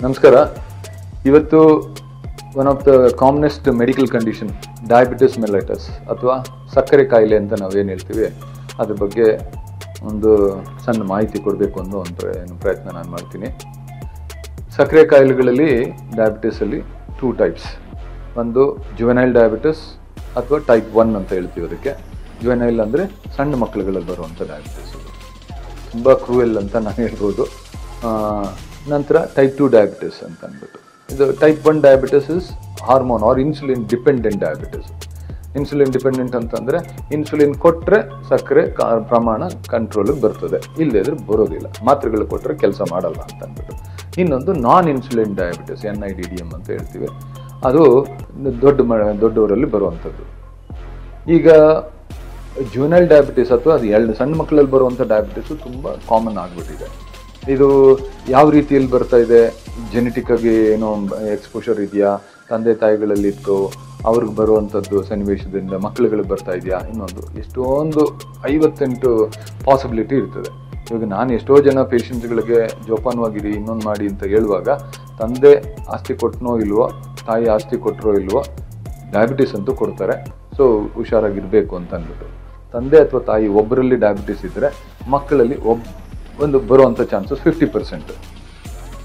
ನಮಸ್ಕಾರ. ಇವತ್ತು one of the commonest medical condition diabetes mellitus ಅಥವಾ ಸಕ್ಕರೆ ಕಾಯಿಲೆ ಅಂತ ನಾವೇನು ಹೇಳ್ತೀವಿ, ಅದ್ರ ಬಗ್ಗೆ ಒಂದು ಸಣ್ಣ ಮಾಹಿತಿ ಕೊಡಬೇಕು ಅನ್ನೋ ಒಂದು ಪ್ರಯತ್ನ ನಾನು ಮಾಡ್ತೀನಿ. ಸಕ್ಕರೆ ಕಾಯಿಲೆಗಳಲ್ಲಿ ಡಯಾಬಿಟಿಸಲ್ಲಿ 2 ಟೈಪ್ಸ್. ಒಂದು ಜುವೆನೈಲ್ ಡಯಾಬಿಟಿಸ್ ಅಥವಾ ಟೈಪ್ 1 ಅಂತ ಹೇಳ್ತೀವಿ. ಅದಕ್ಕೆ ಜುವೆನೈಲ್ ಅಂದರೆ ಸಣ್ಣ ಮಕ್ಕಳುಗಳಲ್ಲಿ ಬರುವಂಥ ಡಯಾಬಿಟಿಸ್, ತುಂಬ ಕ್ರೂಯಲ್ ಅಂತ ನಾನು ಹೇಳ್ಬೋದು. ನಂತರ ಟೈಪ್ 2 ಡಯಾಬಿಟಿಸ್ ಅಂತ ಅಂದ್ಬಿಟ್ಟು, ಇದು type 1 diabetes is hormone or insulin dependent diabetes. Insulin dependent ಅಂತಂದರೆ ಇನ್ಸುಲಿನ್ ಕೊಟ್ಟರೆ ಸಕ್ಕರೆ ಪ್ರಮಾಣ ಕಂಟ್ರೋಲಿಗೆ ಬರ್ತದೆ, ಇಲ್ಲದಿದ್ರೆ ಬರೋದಿಲ್ಲ. ಮಾತ್ರೆಗಳು ಕೊಟ್ಟರೆ ಕೆಲಸ ಮಾಡಲ್ಲ ಅಂತ ಅಂದ್ಬಿಟ್ಟು. ಇನ್ನೊಂದು ನಾನ್ ಇನ್ಸುಲಿನ್ ಡಯಾಬಿಟಿಸ್, NIDDM ಅಂತ ಹೇಳ್ತೀವಿ. ಅದು ದೊಡ್ಡವರಲ್ಲಿ ಬರುವಂಥದ್ದು. ಈಗ ಜುವೆನೈಲ್ ಡಯಾಬಿಟಿಸ್ ಅಥವಾ ಅದು ಸಣ್ಣ ಮಕ್ಕಳಲ್ಲಿ ಬರುವಂಥ ಡಯಾಬಿಟಿಸು ತುಂಬ ಕಾಮನ್ ಆಗಿಬಿಟ್ಟಿದೆ. ಇದು ಯಾವ ರೀತಿಯಲ್ಲಿ ಬರ್ತಾ ಇದೆ? ಜೆನೆಟಿಕ್ ಆಗಿ ಏನೋ ಎಕ್ಸ್ಪೋಷರ್ ಇದೆಯಾ, ತಂದೆ ತಾಯಿಗಳಲ್ಲಿತ್ತು, ಅವ್ರಿಗೆ ಬರುವಂಥದ್ದು ಸನ್ನಿವೇಶದಿಂದ ಮಕ್ಕಳುಗಳಿಗೆ ಬರ್ತಾ ಇದೆಯಾ? ಇನ್ನೊಂದು ಎಷ್ಟೊಂದು 58 ಪಾಸಿಬಿಲಿಟಿ ಇರ್ತದೆ. ಇವಾಗ ನಾನು ಎಷ್ಟೋ ಜನ ಪೇಷಂಟ್ಗಳಿಗೆ ಜೋಪಾನವಾಗಿರಿ, ಇನ್ನೊಂದು ಮಾಡಿ ಅಂತ ಹೇಳುವಾಗ, ತಂದೆ ಆಸ್ತಿ ಕೊಟ್ಟನೋ ಇಲ್ವೋ, ತಾಯಿ ಆಸ್ತಿ ಕೊಟ್ಟರೋ ಇಲ್ವೋ, ಡಯಾಬಿಟಿಸ್ ಅಂತೂ ಕೊಡ್ತಾರೆ, ಸೊ ಹುಷಾರಾಗಿರ್ಬೇಕು ಅಂತ ಅಂದ್ಬಿಟ್ಟು. ತಂದೆ ಅಥವಾ ತಾಯಿ ಒಬ್ಬರಲ್ಲಿ ಡಯಾಬಿಟಿಸ್ ಇದ್ದರೆ ಮಕ್ಕಳಲ್ಲಿ ಒಂದು ಬರುವಂಥ ಚಾನ್ಸಸ್ 50%.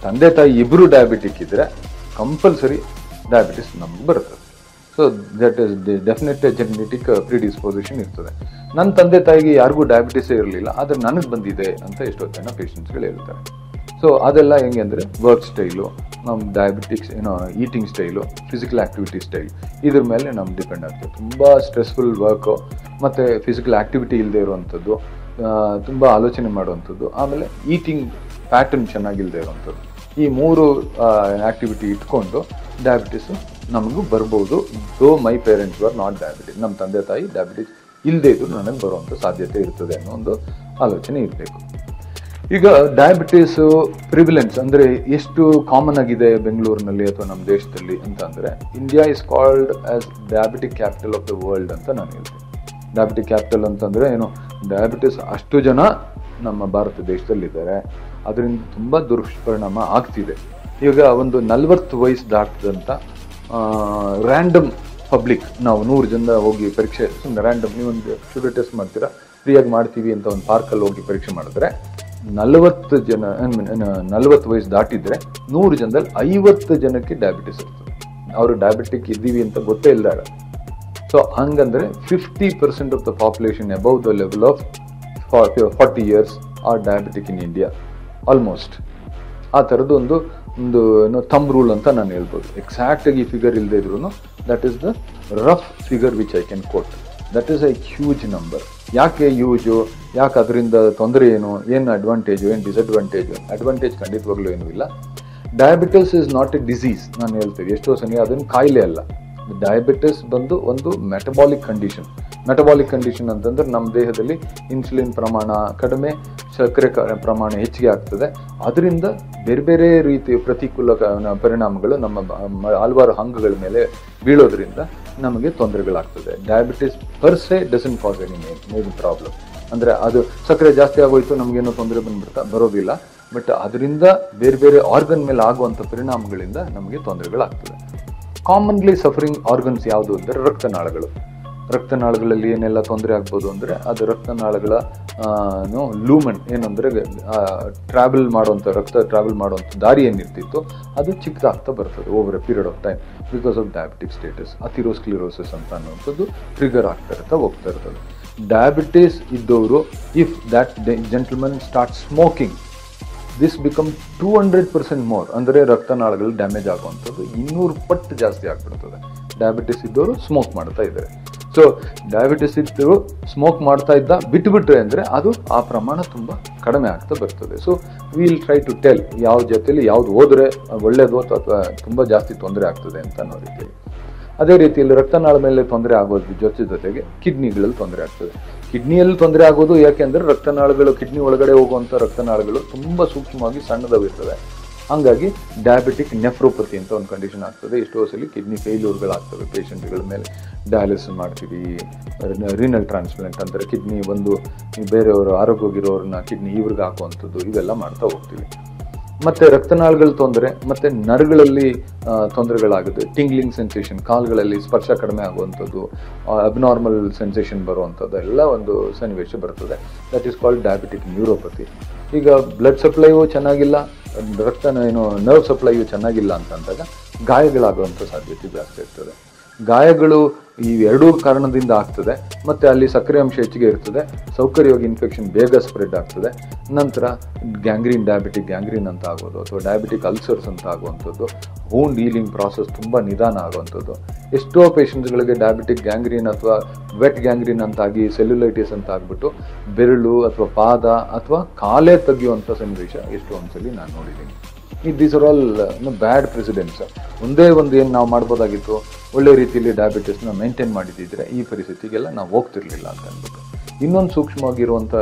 ತಂದೆ ತಾಯಿ ಇಬ್ಬರು ಡಯಾಬಿಟಿಕ್ ಇದ್ದರೆ ಕಂಪಲ್ಸರಿ ಡಯಾಬಿಟಿಸ್ ನಮ್ಗೆ ಬರ್ತದೆ. So that is definite genetic predisposition ಇರ್ತದೆ. ನನ್ನ ತಂದೆ ತಾಯಿಗೆ ಯಾರಿಗೂ ಡಯಾಬಿಟಿಸೇ ಇರಲಿಲ್ಲ, ಆದರೆ ನನಗೆ ಬಂದಿದೆ ಅಂತ ಎಷ್ಟೋ ಜನ ಪೇಷಂಟ್ಸ್ಗಳು ಹೇಳ್ತಾರೆ. ಸೊ ಅದೆಲ್ಲ ಹೆಂಗೆ ಅಂದರೆ ವರ್ಕ್ ಸ್ಟೈಲು, ನಮ್ಮ diabetics eating style, physical activity style, ಇದ್ರ ಮೇಲೆ ನಮ್ಗೆ ಡಿಪೆಂಡ್ ಆಗ್ತದೆ. ತುಂಬ ಸ್ಟ್ರೆಸ್ಫುಲ್ ವರ್ಕು ಮತ್ತು ಫಿಸಿಕಲ್ ಆ್ಯಕ್ಟಿವಿಟಿ ಇಲ್ಲದೆ ಇರುವಂಥದ್ದು, ತುಂಬ ಆಲೋಚನೆ ಮಾಡುವಂಥದ್ದು, ಆಮೇಲೆ ಈಟಿಂಗ್ ಪ್ಯಾಟರ್ನ್ ಚೆನ್ನಾಗಿಲ್ಲದೆ ಇರುವಂಥದ್ದು, ಈ 3 ಆ್ಯಕ್ಟಿವಿಟಿ ಇಟ್ಕೊಂಡು ಡಯಾಬಿಟಿಸು ನಮಗೂ ಬರ್ಬೋದು. ದೋ my parents are not diabetes, ನಮ್ಮ ತಂದೆ ತಾಯಿ ಡಯಾಬಿಟಿಸ್ ಇಲ್ಲದೆ ಇದ್ದು ನನಗೆ ಬರುವಂಥ ಸಾಧ್ಯತೆ ಇರ್ತದೆ ಅನ್ನೋ ಒಂದು ಆಲೋಚನೆ ಇರಬೇಕು. ಈಗ ಡಯಾಬಿಟಿಸು ಪ್ರಿವಿಲೆನ್ಸ್ ಅಂದರೆ ಎಷ್ಟು ಕಾಮನ್ ಆಗಿದೆ ಬೆಂಗಳೂರಿನಲ್ಲಿ ಅಥವಾ ನಮ್ಮ ದೇಶದಲ್ಲಿ ಅಂತ ಅಂದರೆ, India is called as diabetic capital of the world ಅಂತ ನಾನು ಹೇಳ್ತೀನಿ. ಡಯಾಬಿಟಿಕ್ ಕ್ಯಾಪಿಟಲ್ ಅಂತಂದರೆ ಏನು, ಡಯಾಬಿಟಿಸ್ ಅಷ್ಟು ಜನ ನಮ್ಮ ಭಾರತ ದೇಶದಲ್ಲಿದ್ದಾರೆ, ಅದರಿಂದ ತುಂಬ ದುಷ್ಪರಿಣಾಮ ಆಗ್ತಿದೆ. ಈಗ ಒಂದು 40 ವಯಸ್ಸು ದಾಟಿದಂಥ ರ್ಯಾಂಡಮ್ ಪಬ್ಲಿಕ್, ನಾವು 100 ಜನ ಹೋಗಿ ಪರೀಕ್ಷೆ ಸುಮ್ಮನೆ ರ್ಯಾಂಡಮ್, ನೀವೊಂದು ಶುಗರ್ ಟೆಸ್ಟ್ ಮಾಡ್ತೀರಾ, ಫ್ರೀಯಾಗಿ ಮಾಡ್ತೀವಿ ಅಂತ ಒಂದು ಪಾರ್ಕಲ್ಲಿ ಹೋಗಿ ಪರೀಕ್ಷೆ ಮಾಡಿದ್ರೆ 40 ವಯಸ್ಸು ದಾಟಿದ್ರೆ 100 ಜನದಲ್ಲಿ 50 ಜನಕ್ಕೆ ಡಯಾಬಿಟಿಸ್ ಇರ್ತದೆ. ಅವರು ಡಯಾಬಿಟಿಕ್ ಇದ್ದೀವಿ ಅಂತ ಗೊತ್ತೇ ಇಲ್ದಾಗ. ಸೊ ಹಂಗಂದ್ರೆ 50% of the population above the level of 40 years are diabetic in India almost. ಆ ಥರದ್ದು ಒಂದು ಥಂಬ್ ರೂಲ್ ಅಂತ ನಾನು ಹೇಳ್ಬೋದು. ಎಕ್ಸಾಕ್ಟ್ ಆಗಿ ಫಿಗರ್ ಇಲ್ಲದೆ ಇದ್ರು that is the rough figure which I can quote. That is a huge number. ಯಾಕೆ ಹ್ಯೂಜು, ಯಾಕೆ ಅದರಿಂದ ತೊಂದರೆ ಏನು ಅಡ್ವಾಂಟೇಜು, ಏನು ಡಿಸಡ್ವಾಂಟೇಜು? ಅಡ್ವಾಂಟೇಜ್ ಖಂಡಿತವಾಗ್ಲೂ ಏನೂ ಇಲ್ಲ. Diabetes is not A disease. ನಾನು ಹೇಳ್ತೇವೆ ಎಷ್ಟೋ ಸಲ ಅದನ್ನು ಕಾಯಿಲೆ ಅಲ್ಲ. ಡಯಾಬಿಟಿಸ್ ಬಂದು ಒಂದು ಮೆಟಬಾಲಿಕ್ ಕಂಡೀಷನ್. ಮೆಟಬಾಲಿಕ್ ಕಂಡೀಷನ್ ಅಂತಂದ್ರೆ ನಮ್ಮ ದೇಹದಲ್ಲಿ ಇನ್ಸುಲಿನ್ ಪ್ರಮಾಣ ಕಡಿಮೆ, ಸಕ್ಕರೆ ಪ್ರಮಾಣ ಹೆಚ್ಚಿಗೆ ಆಗ್ತದೆ. ಅದರಿಂದ ಬೇರೆ ಬೇರೆ ರೀತಿಯ ಪ್ರತಿಕೂಲ ಪರಿಣಾಮಗಳು ನಮ್ಮ ಹಲವಾರು ಅಂಗಗಳ ಮೇಲೆ ಬೀಳೋದ್ರಿಂದ ನಮಗೆ ತೊಂದರೆಗಳಾಗ್ತದೆ. ಡಯಾಬಿಟಿಸ್ ಪರ್ ಸೆ doesn't cos any major problem. ಅಂದರೆ ಅದು ಸಕ್ಕರೆ ಜಾಸ್ತಿ ಆಗೋಯ್ತು ನಮಗೇನೋ ತೊಂದರೆ ಬರೋದಿಲ್ಲ, ಬಟ್ ಅದರಿಂದ ಬೇರೆ ಬೇರೆ ಆರ್ಗನ್ ಮೇಲೆ ಆಗುವಂಥ ಪರಿಣಾಮಗಳಿಂದ ನಮಗೆ ತೊಂದರೆಗಳಾಗ್ತದೆ. ಕಾಮನ್ಲಿ ಸಫರಿಂಗ್ ಆರ್ಗನ್ಸ್ ಯಾವುದು ಅಂದರೆ ರಕ್ತನಾಳಗಳು. ರಕ್ತನಾಳಗಳಲ್ಲಿ ಏನೆಲ್ಲ ತೊಂದರೆ ಆಗ್ಬೋದು ಅಂದರೆ, ಅದು ರಕ್ತನಾಳಗಳ ಲೂಮನ್ ಏನಂದರೆ ಟ್ರಾವೆಲ್ ಮಾಡುವಂಥ ರಕ್ತ ಟ್ರಾವೆಲ್ ಮಾಡುವಂಥ ದಾರಿ ಏನಿರ್ತಿತ್ತು ಅದು ಚಿಕ್ಕದಾಗ್ತಾ ಬರ್ತದೆ over a period of time because of diabetic status. Atherosclerosis ಅಂತ ಅನ್ನುವಂಥದ್ದು ಟ್ರಿಗರ್ ಹೋಗ್ತಾ ಇರ್ತದೆ. ಡಯಾಬಿಟಿಸ್ ಇದ್ದವರು if that gentleman start smoking, this become 200% more. ಅಂದರೆ ರಕ್ತನಾಳಗಳು ಡ್ಯಾಮೇಜ್ ಆಗುವಂಥದ್ದು 200 ಪಟ್ಟು ಜಾಸ್ತಿ ಆಗ್ಬಿಡ್ತದೆ ಡಯಾಬಿಟಿಸ್ ಇದ್ದವರು ಸ್ಮೋಕ್ ಮಾಡ್ತಾ ಇದ್ದಾರೆ. ಸೊ ಡಯಾಬಿಟಿಸ್ ಇದ್ದವರು ಸ್ಮೋಕ್ ಮಾಡ್ತಾ ಬಿಟ್ಟುಬಿಟ್ರೆ ಅಂದರೆ ಅದು ಆ ಪ್ರಮಾಣ ತುಂಬ ಕಡಿಮೆ ಆಗ್ತಾ ಬರ್ತದೆ. So will try to tell ಯಾವ ಜೊತೆಲಿ ಯಾವ್ದು ಹೋದರೆ ಒಳ್ಳೇದು ಅಥವಾ ತುಂಬ ಜಾಸ್ತಿ ತೊಂದರೆ ಆಗ್ತದೆ ಅಂತ ಅನ್ನೋ ರೀತಿಯಲ್ಲಿ. ಅದೇ ರೀತಿಯಲ್ಲಿ ರಕ್ತನಾಳ ಮೇಲೆ ತೊಂದರೆ ಆಗೋದ್ರ ಜೊತೆಗೆ ಕಿಡ್ನಿಗಳಲ್ಲಿ ತೊಂದರೆ ಆಗ್ತದೆ. ಕಿಡ್ನಿಯಲ್ಲಿ ತೊಂದರೆ ಆಗೋದು ಯಾಕೆಂದರೆ ರಕ್ತನಾಳಗಳು, ಕಿಡ್ನಿ ಒಳಗಡೆ ಹೋಗುವಂಥ ರಕ್ತನಾಳಗಳು ತುಂಬ ಸೂಕ್ಷ್ಮವಾಗಿ ಸಣ್ಣದವಿರ್ತದೆ. ಹಾಗಾಗಿ ಡಯಾಬಿಟಿಕ್ ನೆಫ್ರೋಪತಿ ಅಂತ ಒಂದು ಕಂಡೀಷನ್ ಆಗ್ತದೆ. ಎಷ್ಟೋ ಸಲ ಕಿಡ್ನಿ ಫೇಲ್ಯೂರ್ಗಳಾಗ್ತವೆ ಪೇಷಂಟ್ಗಳ ಮೇಲೆ. ಡಯಾಲಿಸಿಸ್ ಮಾಡ್ತೀವಿ, ರೀನಲ್ ಟ್ರಾನ್ಸ್ಪ್ಲಾಂಟ್ ಅಂದರೆ ಕಿಡ್ನಿ ಬೇರೆಯವರು ಆರೋಗ್ಯವಾಗಿರೋರನ್ನ ಕಿಡ್ನಿ ಇವ್ರಿಗೆ ಹಾಕುವಂಥದ್ದು, ಇವೆಲ್ಲ ಮಾಡ್ತಾ ಹೋಗ್ತೀವಿ. ಮತ್ತೆ ರಕ್ತನಾಳಗಳ ತೊಂದರೆ, ಮತ್ತೆ ನರಗಳಲ್ಲಿ ತೊಂದರೆಗಳಾಗುತ್ತೆ, ಟಿಂಗ್ಲಿಂಗ್ ಸೆನ್ಸೇಷನ್, ಕಾಲುಗಳಲ್ಲಿ ಸ್ಪರ್ಶ ಕಡಿಮೆ ಆಗುವಂಥದ್ದು, ಅಬ್ನಾರ್ಮಲ್ ಸೆನ್ಸೇಷನ್ ಬರುವಂಥದ್ದು ಎಲ್ಲ ಒಂದು ಸನ್ನಿವೇಶ ಬರ್ತದೆ. That is called diabetic neuropathy. ಈಗ ಬ್ಲಡ್ ಸಪ್ಲೈಯು ಚೆನ್ನಾಗಿಲ್ಲ, ನರ್ವ್ ಸಪ್ಲೈಯು ಚೆನ್ನಾಗಿಲ್ಲ ಅಂತಂದಾಗ ಗಾಯಗಳಾಗುವಂಥ ಸಾಧ್ಯತೆ ಜಾಸ್ತಿ ಇರ್ತದೆ. ಗಾಯಗಳು ಈ ಎರಡೂ ಕಾರಣದಿಂದ ಆಗ್ತದೆ. ಮತ್ತು ಅಲ್ಲಿ ಸಕ್ಕರೆ ಅಂಶ ಹೆಚ್ಚಿಗೆ ಇರ್ತದೆ, ಸೌಕರ್ಯವಾಗಿ ಇನ್ಫೆಕ್ಷನ್ ಬೇಗ ಸ್ಪ್ರೆಡ್ ಆಗ್ತದೆ. ನಂತರ ಡಯಾಬಿಟಿಕ್ ಗ್ಯಾಂಗ್ರೀನ್ ಅಂತ ಆಗೋದು, ಅಥವಾ ಡಯಾಬಿಟಿಕ್ ಅಲ್ಸರ್ಸ್ ಅಂತ ಆಗುವಂಥದ್ದು, ವೂಂಡ್ ಹೀಲಿಂಗ್ ಪ್ರಾಸೆಸ್ ತುಂಬ ನಿಧಾನ ಆಗುವಂಥದ್ದು. ಎಷ್ಟೋ ಪೇಷಂಟ್ಸ್ಗಳಿಗೆ ಡಯಾಬಿಟಿಕ್ ಗ್ಯಾಂಗ್ರೀನ್ ಅಥವಾ ವೆಟ್ ಗ್ಯಾಂಗ್ರೀನ್ ಅಂತಾಗಿ ಸೆಲ್ಯುಲೈಟಿಸ್ ಅಂತ ಆಗ್ಬಿಟ್ಟು ಬೆರಳು ಅಥವಾ ಪಾದ ಅಥವಾ ಕಾಲೇ ತೆಗೆಯುವಂಥ ಸನ್ನಿವೇಶ ಎಷ್ಟೋ ಒಂದ್ಸಲಿ ನಾನು ನೋಡಿದ್ದೀನಿ. These are all bad presidents. ಒಂದೇ ಒಂದು ಏನು ನಾವು ಮಾಡ್ಬೋದಾಗಿತ್ತು, ಒಳ್ಳೆ ರೀತಿಯಲ್ಲಿ ಡಯಾಬಿಟಿಸ್ನ ಮೇಂಟೈನ್ ಮಾಡಿದ್ದಿದ್ರೆ ಈ ಪರಿಸ್ಥಿತಿಗೆಲ್ಲ ನಾವು ಹೋಗ್ತಿರ್ಲಿಲ್ಲ ಅಂತ ಅಂದ್ಬಿಟ್ಟು. ಇನ್ನೊಂದು ಸೂಕ್ಷ್ಮವಾಗಿರುವಂಥ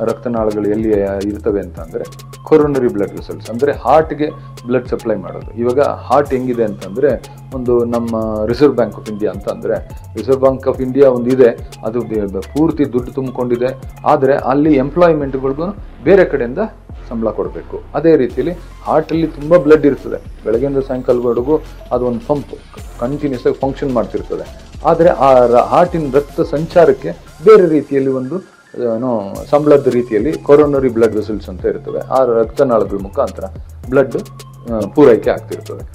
ರಕ್ತನಾಳಗಳು ಎಲ್ಲಿ ಇರ್ತವೆ ಅಂತ ಅಂದರೆ ಕೊರೊನರಿ ಬ್ಲಡ್ ವೆಸಲ್ಸ್, ಅಂದರೆ ಹಾರ್ಟ್ಗೆ ಬ್ಲಡ್ ಸಪ್ಲೈ ಮಾಡೋದು. ಇವಾಗ ಹಾರ್ಟ್ ಹೆಂಗಿದೆ ಅಂತಂದರೆ, ಒಂದು ನಮ್ಮ ರಿಸರ್ವ್ ಬ್ಯಾಂಕ್ ಆಫ್ ಇಂಡಿಯಾ ಅಂತ ಅಂದರೆ, ರಿಸರ್ವ್ ಬ್ಯಾಂಕ್ ಆಫ್ ಇಂಡಿಯಾ ಒಂದು ಇದೆ, ಅದು ಪೂರ್ತಿ ದುಡ್ಡು ತುಂಬಿಕೊಂಡಿದೆ. ಆದರೆ ಅಲ್ಲಿ ಎಂಪ್ಲಾಯ್ಮೆಂಟ್ಗಳಿಗೂ ಬೇರೆ ಕಡೆಯಿಂದ ಸಂಬಳ ಕೊಡಬೇಕು. ಅದೇ ರೀತಿಯಲ್ಲಿ ಹಾರ್ಟಲ್ಲಿ ತುಂಬ ಬ್ಲಡ್ ಇರ್ತದೆ, ಬೆಳಗ್ಗೆಯಿಂದ ಸಾಯಂಕಾಲವರೆಗೂ ಅದೊಂದು ಪಂಪ್ ಕಂಟಿನ್ಯೂಸ್ ಆಗಿ ಫಂಕ್ಷನ್ ಮಾಡ್ತಿರ್ತದೆ. ಆದರೆ ಆ ಹಾರ್ಟಿನ ರಕ್ತ ಸಂಚಾರಕ್ಕೆ ಬೇರೆ ರೀತಿಯಲ್ಲಿ ಒಂದು ಸಂಬಳದ ರೀತಿಯಲ್ಲಿ ಕೊರೊನರಿ ಬ್ಲಡ್ ವೆಸಲ್ಸ್ ಅಂತ ಇರ್ತವೆ. ಆ ರಕ್ತನಾಳಗಳ ಮುಖಾಂತರ ಬ್ಲಡ್ ಪೂರೈಕೆ ಆಗ್ತಿರ್ತದೆ.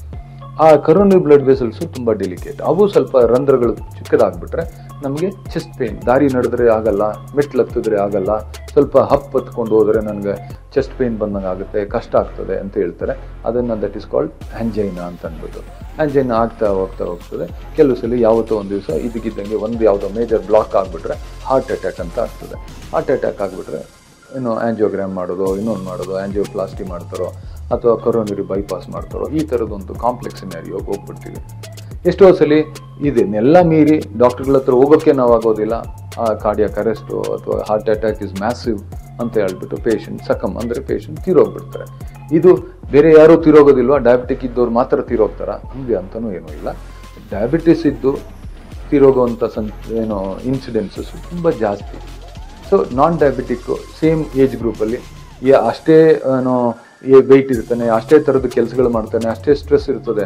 ಆ ಕೊರೊನರಿ ಬ್ಲಡ್ ವೆಸಲ್ಸು ತುಂಬ ಡೆಲಿಕೇಟ್. ಅವು ಸ್ವಲ್ಪ ರಂಧ್ರಗಳು ಚಿಕ್ಕದಾಗ್ಬಿಟ್ರೆ ನಮಗೆ ಚೆಸ್ಟ್ ಪೇನ್, ದಾರಿ ನಡೆದ್ರೆ ಆಗಲ್ಲ, ಮೆಟ್ಲು ಹತ್ತಿದ್ರೆ ಆಗಲ್ಲ, ಸ್ವಲ್ಪ ಹತ್ಕೊಂಡು ಹೋದರೆ ನನಗೆ ಚೆಸ್ಟ್ ಪೇನ್ ಬಂದಂಗೆ ಆಗುತ್ತೆ, ಕಷ್ಟ ಆಗ್ತದೆ ಅಂತ ಹೇಳ್ತಾರೆ. ಅದನ್ನು ದಟ್ ಈಸ್ ಕಾಲ್ಡ್ ಆಂಜೈನಾ ಅಂತ ಅಂದ್ಬಿಟ್ಟು. ಆಂಜೈನಾ ಆಗ್ತಾ ಹೋಗ್ತದೆ. ಕೆಲವು ಸಲ ಯಾವತ್ತೋ ಒಂದು ದಿವಸ ಇದಕ್ಕಿದ್ದಂಗೆ ಒಂದು ಯಾವುದೋ ಮೇಜರ್ ಬ್ಲಾಕ್ ಆಗಿಬಿಟ್ರೆ ಹಾರ್ಟ್ ಅಟ್ಯಾಕ್ ಅಂತ ಆಗ್ತದೆ. ಹಾರ್ಟ್ ಅಟ್ಯಾಕ್ ಆಗಿಬಿಟ್ರೆ ಆಂಜಿಯೋಗ್ರಾಮ್ ಮಾಡೋದು, ಇನ್ನೊಂದು ಮಾಡೋದು, ಆಂಜಿಯೋಪ್ಲಾಸ್ಟಿ ಮಾಡ್ತಾರೋ ಅಥವಾ ಕೊರೊನರಿ ಬೈಪಾಸ್ ಮಾಡ್ತಾರೋ, ಈ ಥರದೊಂದು ಕಾಂಪ್ಲೆಕ್ಸ್ ಸಿನಾರಿಯೋಗೆ ಹೋಗ್ಬಿಡ್ತೀವಿ. ಎಷ್ಟೋ ಸಲ ಇದನ್ನೆಲ್ಲ ಮೀರಿ ಡಾಕ್ಟರ್ಗಳ ಹತ್ರ ಹೋಗೋಕ್ಕೆ ನಾವು ಆಗೋದಿಲ್ಲ. ಆ ಕಾರ್ಡಿಯಾಕ್ ಅರೆಸ್ಟು ಅಥವಾ ಹಾರ್ಟ್ ಅಟ್ಯಾಕ್ ಇಸ್ ಮ್ಯಾಸಿವ್ ಅಂತ ಹೇಳ್ಬಿಟ್ಟು ಪೇಷಂಟ್ ಅಂದರೆ ಪೇಷಂಟ್ ತೀರೋಗ್ಬಿಡ್ತಾರೆ. ಇದು ಬೇರೆ ಯಾರೂ ತೀರೋಗೋದಿಲ್ವಾ, ಡಯಾಬಿಟಿಕ್ ಇದ್ದವ್ರು ಮಾತ್ರ ತೀರೋಗ್ತಾರ? ಹಂಗೆ ಅಂತಲೂ ಏನೂ ಇಲ್ಲ. ಡಯಾಬಿಟಿಸ್ ಇದ್ದು ತೀರೋಗುವಂಥ ಇನ್ಸಿಡೆನ್ಸಸ್ ತುಂಬ ಜಾಸ್ತಿ. ಸೊ ನಾನ್ ಡಯಾಬಿಟಿಕ್ಕು ಸೇಮ್ ಏಜ್ ಗ್ರೂಪಲ್ಲಿ ಅಷ್ಟೇ ವೆಯ್ಟ್ ಇರ್ತಾನೆ, ಅಷ್ಟೇ ಥರದ ಕೆಲಸಗಳು ಮಾಡ್ತಾನೆ, ಅಷ್ಟೇ ಸ್ಟ್ರೆಸ್ ಇರ್ತದೆ.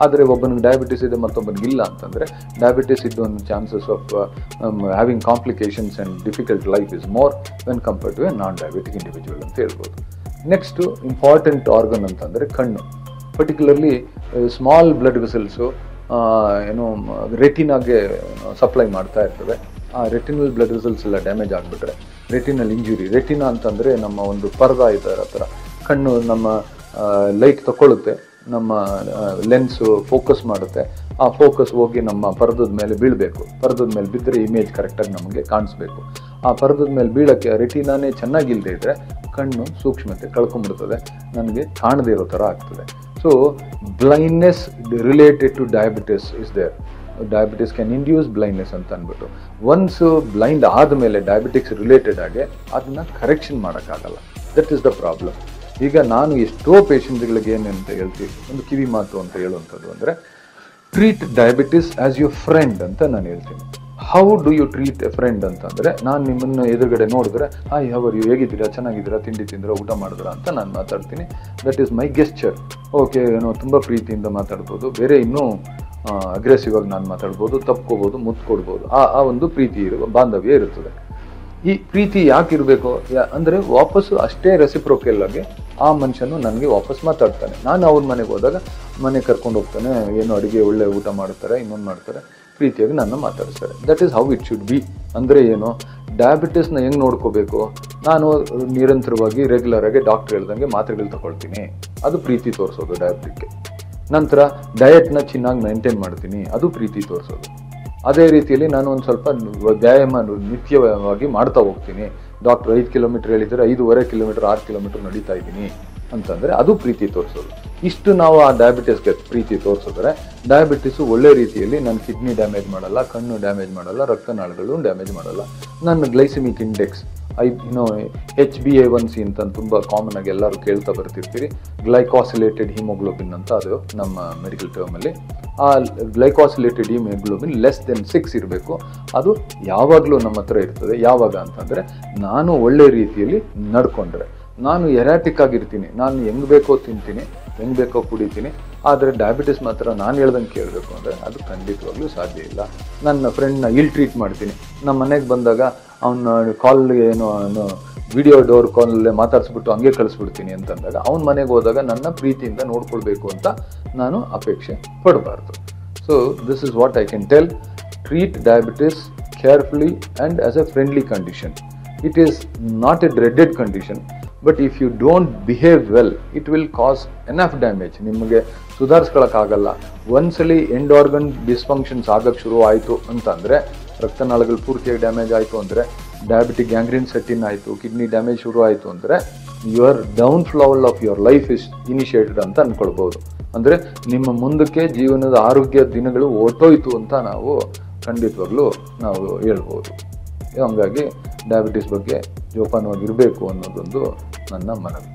ಆದರೆ ಒಬ್ಬನಿಗೆ ಡಯಾಬಿಟಿಸ್ ಇದೆ ಮತ್ತೊಬ್ಬನಿಗೆ ಇಲ್ಲ ಅಂತಂದರೆ, ಡಯಾಬಿಟಿಸ್ ಇದ್ದು ಒಂದು chances of having complications and difficult life is more when compared to a non diabetic individual ಅಂತ ಹೇಳ್ಬೋದು. ನೆಕ್ಸ್ಟು ಇಂಪಾರ್ಟೆಂಟ್ ಆರ್ಗನ್ ಅಂತಂದರೆ ಕಣ್ಣು. ಪರ್ಟಿಕ್ಯುಲರ್ಲಿ ಸ್ಮಾಲ್ ಬ್ಲಡ್ ವೆಸಲ್ಸು ರೆಟಿನಾಗೆ ಸಪ್ಲೈ ಮಾಡ್ತಾ ಇರ್ತವೆ. ಆ ರೆಟಿನಲ್ ಬ್ಲಡ್ ವೆಸಲ್ಸ್ ಎಲ್ಲ ಡ್ಯಾಮೇಜ್ ಆಗಿಬಿಟ್ರೆ ರೆಟಿನಲ್ ಇಂಜುರಿ. ರೆಟಿನಾ ಅಂತಂದರೆ ನಮ್ಮ ಒಂದು ಪರ್ದ ಇದರ ಹತ್ರ ಕಣ್ಣು ನಮ್ಮ ಲೈಟ್ ತಗೊಳ್ಳುತ್ತೆ, ನಮ್ಮ ಲೆನ್ಸು ಫೋಕಸ್ ಮಾಡುತ್ತೆ. ಆ ಫೋಕಸ್ ಹೋಗಿ ನಮ್ಮ ಪರ್ದದ ಮೇಲೆ ಬೀಳಬೇಕು. ಪರ್ದದ ಮೇಲೆ ಬಿದ್ದರೆ ಇಮೇಜ್ ಕರೆಕ್ಟಾಗಿ ನಮಗೆ ಕಾಣಿಸ್ಬೇಕು. ಆ ಪರ್ದದ ಮೇಲೆ ಬೀಳೋಕ್ಕೆ ರೆಟಿನಾನೇ ಚೆನ್ನಾಗಿಲ್ಲದೆ ಇದ್ದರೆ ಕಣ್ಣು ಸೂಕ್ಷ್ಮತೆ ಕಳ್ಕೊಂಡ್ಬಿಡ್ತದೆ, ನನಗೆ ಕಾಣದೇ ಇರೋ ಥರ ಆಗ್ತದೆ. So blindness related to diabetes is there. Diabetes can induce blindness ಅಂತ ಅಂದ್ಬಿಟ್ಟು ಒನ್ಸ್ ಬ್ಲೈಂಡ್ ಆದಮೇಲೆ ಡಯಾಬಿಟಿಕ್ಸ್ ರಿಲೇಟೆಡ್ ಆಗಿ ಅದನ್ನು ಕರೆಕ್ಷನ್ ಮಾಡೋಕ್ಕಾಗಲ್ಲ. That is the problem. ಈಗ ನಾನು ಎಷ್ಟೋ ಪೇಷಂಟ್ಗಳಿಗೆ ಏನಂತ ಹೇಳ್ತೀವಿ, ಒಂದು ಕಿವಿ ಮಾತು ಅಂತ ಹೇಳುವಂಥದ್ದು ಅಂದರೆ, treat diabetes as your friend ಅಂತ ನಾನು ಹೇಳ್ತೀನಿ. How do you treat a friend ಅಂತಂದರೆ, ನಾನು ನಿಮ್ಮನ್ನು ಎದುರುಗಡೆ ನೋಡಿದ್ರೆ ಹಾಯ್ ಹೌ ಆರ್ ಯು, ಹೇಗಿದ್ದೀರಾ, ಚೆನ್ನಾಗಿದ್ದೀರಾ, ತಿಂಡಿ ತಿಂದಿರಾ, ಊಟ ಮಾಡಿದ್ರಾ ಅಂತ ನಾನು ಮಾತಾಡ್ತೀನಿ. That is my gesture. Okay, ತುಂಬ ಪ್ರೀತಿಯಿಂದ ಮಾತಾಡ್ಬೋದು, ಬೇರೆ ಇನ್ನೂ ಅಗ್ರೆಸಿವ್ ಆಗಿ ನಾನು ಮಾತಾಡ್ಬೋದು, ತಪ್ಕೋಬೋದು, ಮುತ್ಕೊಡ್ಬೋದು. ಆ ಒಂದು ಪ್ರೀತಿ ಬಾಂಧವ್ಯ ಇರುತ್ತದೆ. ಈ ಪ್ರೀತಿ ಯಾಕಿರಬೇಕು ಅಂದರೆ, ವಾಪಸ್ಸು ಅಷ್ಟೇ ರೆಸಿಪ್ರೋಕಲ್ ಆಗಿ ಆ ಮನುಷ್ಯನು ನನಗೆ ವಾಪಸ್ ಮಾತಾಡ್ತಾನೆ. ನಾನು ಅವ್ರ ಮನೆಗೆ ಹೋದಾಗ ಮನೆ ಕರ್ಕೊಂಡು ಹೋಗ್ತಾನೆ, ಏನು ಅಡುಗೆ ಒಳ್ಳೆ ಊಟ ಮಾಡ್ತಾರೆ, ಇನ್ನೊಂದು ಮಾಡ್ತಾರೆ, ಪ್ರೀತಿಯಾಗಿ ನನ್ನ ಮಾತಾಡಿಸ್ತಾರೆ. That is how it should be. ಅಂದರೆ ಏನು, ಡಯಾಬಿಟಿಸ್ನ ಹೆಂಗೆ ನೋಡ್ಕೋಬೇಕು, ನಾನು ನಿರಂತರವಾಗಿ ರೆಗ್ಯುಲರಾಗಿ ಡಾಕ್ಟರ್ ಹೇಳ್ದಂಗೆ ಮಾತ್ರೆಗಳು ತಗೊಳ್ತೀನಿ, ಅದು ಪ್ರೀತಿ ತೋರಿಸೋದು ಡಯಾಬಿಟಿಕ್ಗೆ. ನಂತರ ಡಯಟ್ನ ಚೆನ್ನಾಗಿ ಮೇಂಟೈನ್ ಮಾಡ್ತೀನಿ, ಅದು ಪ್ರೀತಿ ತೋರಿಸೋದು. ಅದೇ ರೀತಿಯಲ್ಲಿ ನಾನು ಒಂದು ಸ್ವಲ್ಪ ವ್ಯಾಯಾಮ ನಿತ್ಯವಾಗಿ ಮಾಡ್ತಾ ಹೋಗ್ತೀನಿ. ಡಾಕ್ಟರ್ 5 ಕಿಲೋಮೀಟರ್ ಹೇಳಿದರೆ 5.5 ಕಿಲೋಮೀಟರ್ 6 ಕಿಲೋಮೀಟರ್ ನಡೀತಾ ಇದ್ದೀನಿ ಅಂತಂದರೆ ಅದು ಪ್ರೀತಿ ತೋರಿಸೋದು. ಇಷ್ಟು ನಾವು ಆ ಡಯಾಬಿಟಿಸ್ಗೆ ಪ್ರೀತಿ ತೋರಿಸಿದ್ರೆ ಡಯಾಬಿಟಿಸು ಒಳ್ಳೆ ರೀತಿಯಲ್ಲಿ ನನ್ನ ಕಿಡ್ನಿ ಡ್ಯಾಮೇಜ್ ಮಾಡಲ್ಲ, ಕಣ್ಣು ಡ್ಯಾಮೇಜ್ ಮಾಡಲ್ಲ, ರಕ್ತನಾಳಗಳು ಡ್ಯಾಮೇಜ್ ಮಾಡಲ್ಲ. ನನ್ನ ಗ್ಲೈಸಿಮಿಕ್ ಇಂಡೆಕ್ಸ್ HbA1c ಅಂತ ತುಂಬ ಕಾಮನ್ ಆಗಿ ಎಲ್ಲರೂ ಕೇಳ್ತಾ ಬರ್ತಿರ್ತೀರಿ. ಗ್ಲೈಕಾಸಿಲೇಟೆಡ್ ಹಿಮೋಗ್ಲೋಬಿನ್ ಅಂತ ಅದು ನಮ್ಮ ಮೆಡಿಕಲ್ ಟರ್ಮಲ್ಲಿ. ಆ ಗ್ಲೈಕಾಸಿಲೇಟೆಡ್ ಹಿಮೋಗ್ಲೋಬಿನ್ ಲೆಸ್ ದೆನ್ 6 ಇರಬೇಕು. ಅದು ಯಾವಾಗಲೂ ನಮ್ಮ ಹತ್ರ ಇರ್ತದೆ. ಯಾವಾಗ ಅಂತಂದರೆ, ನಾನು ಒಳ್ಳೆ ರೀತಿಯಲ್ಲಿ ನಡ್ಕೊಂಡ್ರೆ, ನಾನು ಎರಾಟಿಕ್ ಆಗಿರ್ತೀನಿ, ನಾನು ಹೆಂಗೆ ಬೇಕೋ ತಿಂತೀನಿ, ಹೆಂಗೆ ಬೇಕೋ ಕುಡಿತೀನಿ, ಆದರೆ ಡಯಾಬಿಟಿಸ್ ಮಾತ್ರ ನಾನು ಹೇಳ್ದಂಗೆ ಕೇಳಬೇಕು ಅಂದರೆ ಅದು ಖಂಡಿತವಾಗ್ಲೂ ಸಾಧ್ಯ ಇಲ್ಲ. ನನ್ನ ಫ್ರೆಂಡ್ನ ಇಲ್ ಟ್ರೀಟ್ ಮಾಡ್ತೀನಿ, ನಮ್ಮ ಮನೆಗೆ ಬಂದಾಗ ಅವನ ಕಾಲ್ಗೆ ಏನು ವಿಡಿಯೋ ಡೋರ್ ಕಾಲಲ್ಲೇ ಮಾತಾಡಿಸ್ಬಿಟ್ಟು ಹಂಗೆ ಕಳಿಸ್ಬಿಡ್ತೀನಿ ಅಂತಂದಾಗ ಅವನ ಮನೆಗೆ ಹೋದಾಗ ನನ್ನ ಪ್ರೀತಿಯಿಂದ ನೋಡ್ಕೊಳ್ಬೇಕು ಅಂತ ನಾನು ಅಪೇಕ್ಷೆ ಪಡಬಾರ್ದು. So this is what I can tell. Treat diabetes carefully and as a friendly condition. It is not a dreaded condition, but if you don't behave well, it will cause enough damage. ನಿಮಗೆ ಸುಧಾರಿಸ್ಕೊಳ್ಳೋಕ್ಕಾಗಲ್ಲ. ಒಂದ್ಸಲಿ end organ ಡಿಸ್ಫಂಕ್ಷನ್ಸ್ ಆಗಕ್ಕೆ ಶುರು ಆಯಿತು ಅಂತಂದರೆ, ರಕ್ತನಾಳಗಳು ಪೂರ್ತಿಯಾಗಿ damage ಆಯಿತು ಅಂದರೆ, ಡಯಾಬಿಟಿಕ್ ಗ್ಯಾಂಗ್ರೀನ್ ಸೆಟ್ಟಿನ್ ಆಯಿತು, ಕಿಡ್ನಿ ಡ್ಯಾಮೇಜ್ ಶುರು ಆಯಿತು ಅಂದರೆ, your downfall of your life is initiated ಅಂತ ಅಂದ್ಕೊಳ್ಬೋದು. ಅಂದರೆ ನಿಮ್ಮ ಮುಂದಕ್ಕೆ ಜೀವನದ ಆರೋಗ್ಯ ದಿನಗಳು ಹೊರಟೋಯ್ತು ಅಂತ ನಾವು ಖಂಡಿತವಾಗ್ಲೂ ನಾವು ಹೇಳ್ಬೋದು. ಹಂಗಾಗಿ ಡಯಾಬಿಟಿಸ್ ಬಗ್ಗೆ ಜೋಪಾನವಾಗಿರಬೇಕು ಅನ್ನೋದೊಂದು ನನ್ನ ಮನವಿ.